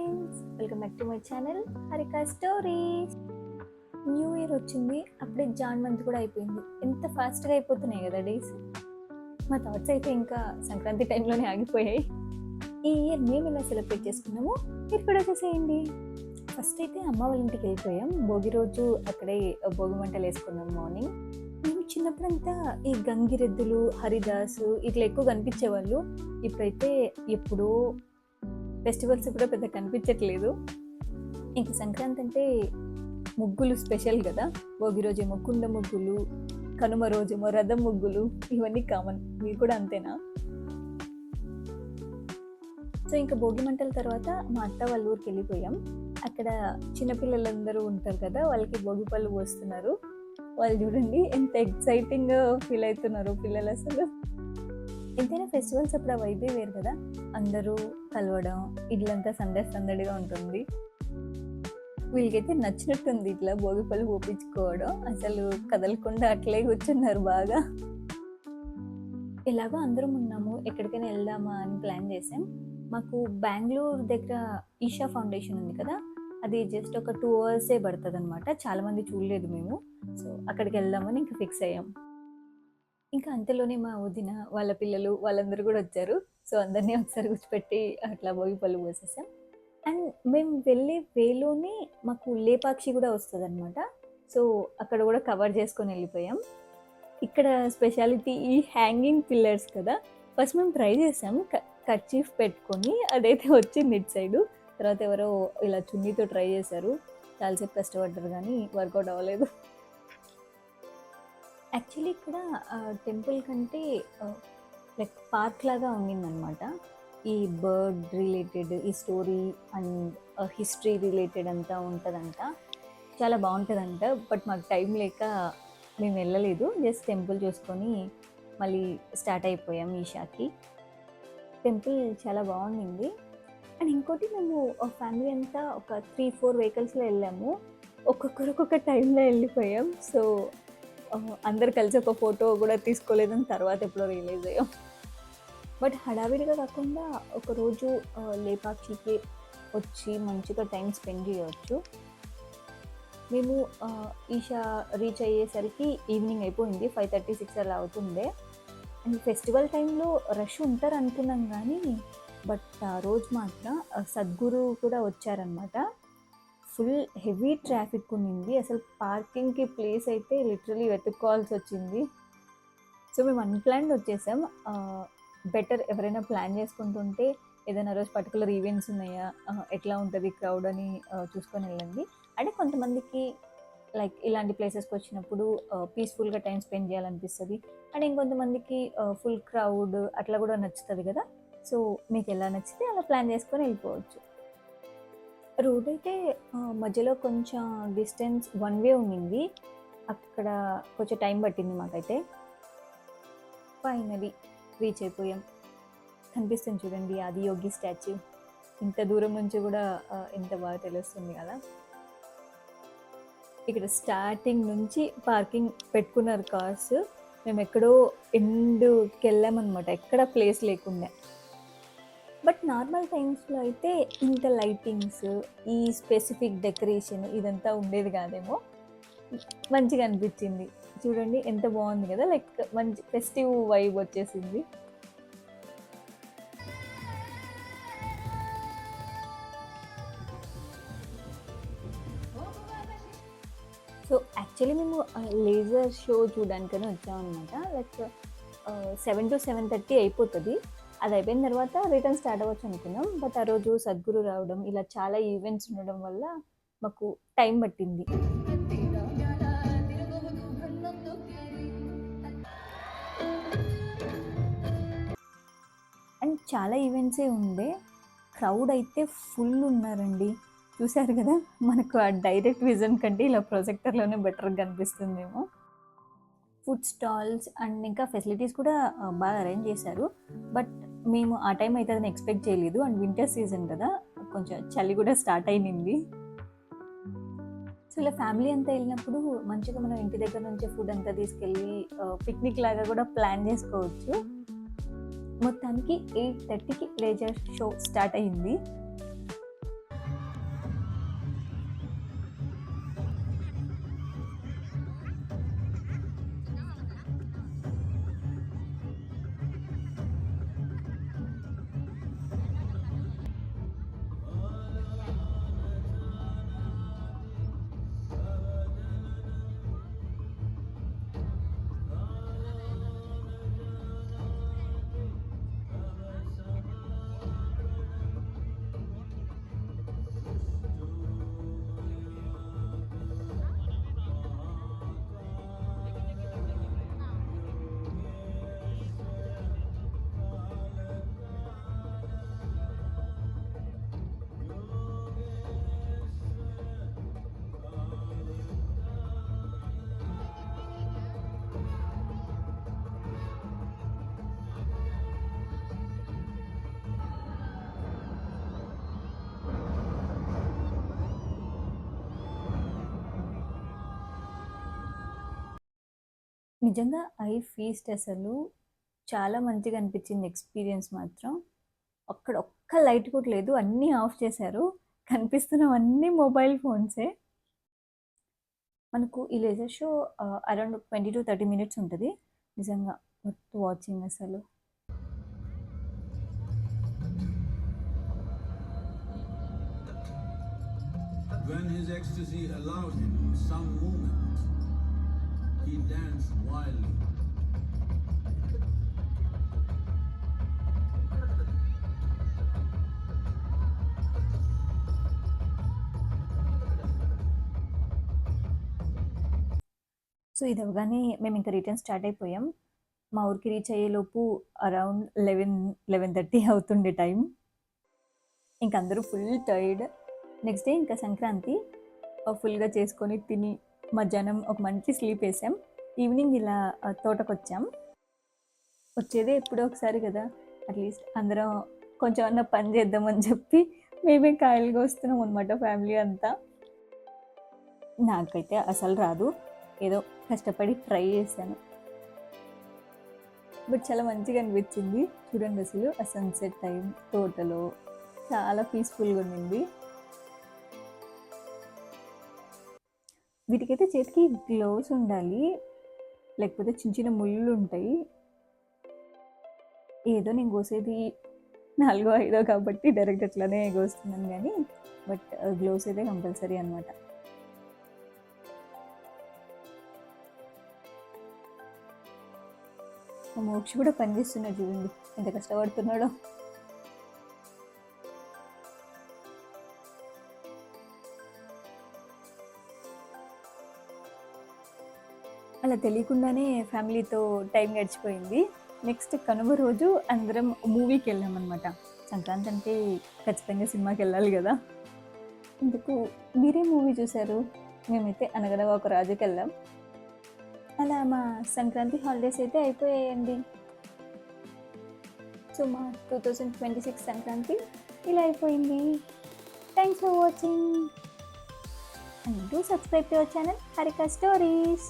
Friends, welcome back to my channel Harika stories. New year వచ్చింది, అప్పుడే John month కూడా అయిపోయింది. ఎంత ఫాస్ట్గా అయిపోతున్నాయి కదా డేస్. మా థాట్స్ అయితే ఇంకా సంక్రాంతి టైంలోనే ఆగిపోయాయి. ఈ ఇయర్ మేము ఎలా సెలబ్రేట్ చేసుకున్నామో మీరు కూడా చూసేయండి. ఫస్ట్ అయితే అమ్మ వాళ్ళ ఇంటికి వెళ్ళిపోయాం. భోగి రోజు అక్కడే భోగి మంటలు వేసుకున్నాం మార్నింగ్. మేము చిన్నప్పుడంతా ఈ గంగిరెద్దులు, హరిదాసు ఇట్లా ఎక్కువ కనిపించేవాళ్ళు. ఇప్పుడైతే ఎప్పుడో ఫెస్టివల్స్ కూడా పెద్ద కనిపించట్లేదు. ఇంక సంక్రాంతి అంటే ముగ్గులు స్పెషల్ కదా. భోగి రోజేమో కుండ ముగ్గులు, కనుమ రోజేమో రథం ముగ్గులు, ఇవన్నీ కామన్. మీరు కూడా అంతేనా? సో ఇంకా భోగి మంటల తర్వాత మా అత్త వాళ్ళ ఊరికి వెళ్ళిపోయాం. అక్కడ చిన్నపిల్లలందరూ ఉంటారు కదా, వాళ్ళకి భోగి పళ్ళు పోస్తున్నారు. వాళ్ళు చూడండి ఎంత ఎక్సైటింగ్గా ఫీల్ అవుతున్నారు పిల్లలు. అసలు ఎంతైనా ఫెస్టివల్స్ అప్పుడు ఆ వైబే వేరు కదా. అందరూ కలవడం, ఇట్లంతా సందడిగా ఉంటుంది. వీళ్ళకైతే నచ్చినట్టుంది ఇట్లా భోగి పళ్ళు పోపించుకోవడం. అసలు కదలకుండా అట్లే కూర్చున్నారు బాగా. ఎలాగో అందరం ఉన్నాము, ఎక్కడికైనా వెళ్దామా అని ప్లాన్ చేసాం. మాకు బెంగళూరు దగ్గర ఈషా ఫౌండేషన్ ఉంది కదా, అది జస్ట్ ఒక 2 hours పడుతుంది అనమాట. చాలామంది చూడలేదు మేము. సో అక్కడికి వెళ్దామని ఇంకా ఫిక్స్ అయ్యాం. ఇంకా అంతలోనే మా వదిన వాళ్ళ పిల్లలు వాళ్ళందరూ కూడా వచ్చారు. సో అందరినీ ఒకసారి కూర్చోపెట్టి అట్లా భోగి పళ్ళు పోసేసాం. అండ్ మేము వెళ్ళే వేలోనే మాకు లేపాక్షి కూడా వస్తుంది అనమాట. సో అక్కడ కూడా కవర్ చేసుకొని వెళ్ళిపోయాం. ఇక్కడ స్పెషాలిటీ ఈ హ్యాంగింగ్ పిల్లర్స్ కదా. ఫస్ట్ మేము ట్రై చేసాం కర్చీఫ్ పెట్టుకొని, అదైతే వచ్చింది ఇటు సైడు. తర్వాత ఎవరో ఇలా చున్నీతో ట్రై చేశారు, చాలాసేపు కష్టపడ్డారు కానీ వర్కౌట్ అవ్వలేదు. యాక్చువల్లీ ఇక్కడ టెంపుల్ కంటే లైక్ పార్క్ లాగా ఉండిందనమాట. ఈ బర్డ్ రిలేటెడ్, ఈ స్టోరీ అండ్ హిస్టరీ రిలేటెడ్ అంతా ఉంటుందంట. చాలా బాగుంటుందంట. బట్ మాకు టైం లేక మేము వెళ్ళలేదు. జస్ట్ టెంపుల్ చూసుకొని మళ్ళీ స్టార్ట్ అయిపోయాం ఈషాకి. టెంపుల్ చాలా బాగుండింది. అండ్ ఇంకోటి, మేము ఫ్యామిలీ అంతా ఒక 3-4 వెహికల్స్లో వెళ్ళాము. ఒక్కొక్కరు ఒక్కొక్క టైంలో వెళ్ళిపోయాం. సో అందరు కలిసి ఒక ఫోటో కూడా తీసుకోలేదని తర్వాత ఎప్పుడో రియలైజ్ అయ్యాం. బట్ హడావిడిగా కాకుండా ఒకరోజు లేపాక్షికి వచ్చి మంచిగా టైం స్పెండ్ చేయవచ్చు. మేము ఈషా రీచ్ అయ్యేసరికి ఈవినింగ్ అయిపోయింది, 5:30-6 అలా అవుతుండే. అండ్ ఫెస్టివల్ టైంలో రష్ ఉంటారు అనుకున్నాం కానీ, బట్ ఆ రోజు మాత్రం సద్గురు కూడా వచ్చారనమాట. ఫుల్ హెవీ ట్రాఫిక్ ఉండింది. అసలు పార్కింగ్కి ప్లేస్ అయితే లిటరలీ వెతుక్కోవాల్సి వచ్చింది. సో మేము అన్ప్లాన్డ్ వచ్చేసాం. బెటర్ ఎవరైనా ప్లాన్ చేసుకుంటుంటే ఏదైనా రోజు పర్టికులర్ ఈవెంట్స్ ఉన్నాయా, ఎట్లా ఉంటుంది క్రౌడ్ అని చూసుకొని వెళ్ళండి. అంటే కొంతమందికి లైక్ ఇలాంటి ప్లేసెస్కి వచ్చినప్పుడు పీస్ఫుల్గా టైం స్పెండ్ చేయాలనిపిస్తుంది. అండ్ ఇంకొంతమందికి ఫుల్ క్రౌడ్ అట్లా కూడా నచ్చుతుంది కదా. సో మీకు ఎలా నచ్చితే అలా ప్లాన్ చేసుకొని వెళ్ళిపోవచ్చు. రోడ్ అయితే మధ్యలో కొంచెం డిస్టెన్స్ 1 way ఉండింది. అక్కడ కొంచెం టైం పట్టింది మాకైతే. ఫైనలీ రీచ్ అయిపోయాం. కనిపిస్తుంది చూడండి ఆదియోగి స్టాచ్యూ. ఇంత దూరం నుంచి కూడా ఎంత బాగా తెలుస్తుంది కదా. ఇక్కడ స్టార్టింగ్ నుంచి పార్కింగ్ పెట్టుకున్నారు కార్స్. మేము ఎక్కడో ఎండ్కి వెళ్ళామన్నమాట, ఎక్కడ ప్లేస్ లేకుండా. బట్ నార్మల్ టైమ్స్లో అయితే ఇంత లైటింగ్స్, ఈ స్పెసిఫిక్ డెకరేషన్ ఇదంతా ఉండేది కాదేమో. మంచిగా అనిపించింది. చూడండి ఎంత బాగుంది కదా, లైక్ మంచి ఫెస్టివ్ వైబ్ వచ్చేసింది. సో యాక్చువల్లీ మేము లేజర్ షో చూడడానికని వచ్చామన్నమాట. లైక్ 7 to 7:30 అయిపోతుంది. అది అయిపోయిన తర్వాత రిటర్న్ స్టార్ట్ అవ్వచ్చు అనుకున్నాం. బట్ ఆ రోజు సద్గురు రావడం, ఇలా చాలా ఈవెంట్స్ ఉండడం వల్ల మాకు టైం పట్టింది. అండ్ చాలా ఈవెంట్సే ఉండే. క్రౌడ్ అయితే ఫుల్ ఉన్నారండి. చూశారు కదా, మనకు ఆ డైరెక్ట్ విజన్ కంటే ఇలా ప్రొజెక్టర్లోనే బెటర్గా కనిపిస్తుందేమో. ఫుడ్ స్టాల్స్ అండ్ ఇంకా ఫెసిలిటీస్ కూడా బాగా అరేంజ్ చేశారు. బట్ మేము ఆ టైం అవుతుందని ఎక్స్పెక్ట్ చేయలేదు. అండ్ వింటర్ సీజన్ కదా, కొంచెం చలి కూడా స్టార్ట్ అయింది. సో ఇలా ఫ్యామిలీ అంతా వెళ్ళినప్పుడు మంచిగా మనం ఇంటి దగ్గర నుంచే ఫుడ్ అంతా తీసుకెళ్ళి పిక్నిక్ లాగా కూడా ప్లాన్ చేసుకోవచ్చు. మొత్తానికి 8:30కి లేజర్ షో స్టార్ట్ అయింది. నిజంగా ఐ ఫీస్ట్ అసలు చాలా మంచిగా అనిపించింది ఎక్స్పీరియన్స్ మాత్రం. అక్కడ ఒక్క లైట్ కూడా లేదు. అన్నీ ఆఫ్ చేశారు. కనిపిస్తున్నవన్నీ మొబైల్ ఫోన్సే. మనకు ఈ లేజర్ షో అరౌండ్ 20-30 మినిట్స్ ఉంటది. నిజంగా వర్త్ వాచింగ్ అసలు. When his ecstasy allowed him some movement, he danced wildly. So, ఇది అవ్వగానే మేమింక రిటర్న్ స్టార్ట్ అయిపోయాం. మా ఊరికి రీచ్ అయ్యేలోపు అరౌండ్ 11:30 అవుతుండే టైం. ఇంక అందరూ ఫుల్ టైర్డ్. నెక్స్ట్ డే ఇంకా సంక్రాంతి ఫుల్‌గా చేసుకొని తిని మధ్యాహ్నం ఒక మంచి స్లీప్ ఏసాం. ఈవినింగ్ ఇలా తోటకొచ్చాం. వచ్చేదే ఎప్పుడో ఒకసారి కదా! అట్‌లీస్ట్ అందరం కొంచెం అన్నా పని చేద్దామని చెప్పి మేమే కాయలు కోస్తున్నాం అనమాట ఫ్యామిలీ అంతా. నాకైతే అసలు రాదు. ఏదో కష్టపడి ట్రై చేశాను. బట్ చాలా మంచిగా అనిపించింది. చూడండి అసలు ఆ సన్‌సెట్ టైం తోటలో చాలా పీస్‌ఫుల్‌గా ఉండింది. వీటికైతే చేతికి గ్లౌస్ ఉండాలి. లేకపోతే చిన్న చిన్న ముళ్ళుంటాయి. ఏదో నేను కోసేది 4, 5 కాబట్టి డైరెక్ట్ అట్లనే కోస్తున్నాను గానీ, బట్ గ్లౌస్ అయితే కంపల్సరీ అనమాట. మా మోక్షి కూడా పని చేస్తున్నాడు చూడండి. ఎంత కష్టపడుతున్నాడో. అలా తెలియకుండానే ఫ్యామిలీతో టైం గడిచిపోయింది. నెక్స్ట్ కనుమ రోజు అందరం మూవీకి వెళ్ళామన్నమాట. సంక్రాంతి అంటే ఖచ్చితంగా సినిమాకి వెళ్ళాలి కదా! ఇందుకు మీరే మూవీ చూశారు? మేమైతే అనగనగా ఒక రాజుకి వెళ్ళాం. అలా మా సంక్రాంతి హాలిడేస్ అయితే అయిపోయాయండి. సో మా 2026 సంక్రాంతి ఇలా అయిపోయింది. Thanks for watching and do subscribe to our channel Harika stories.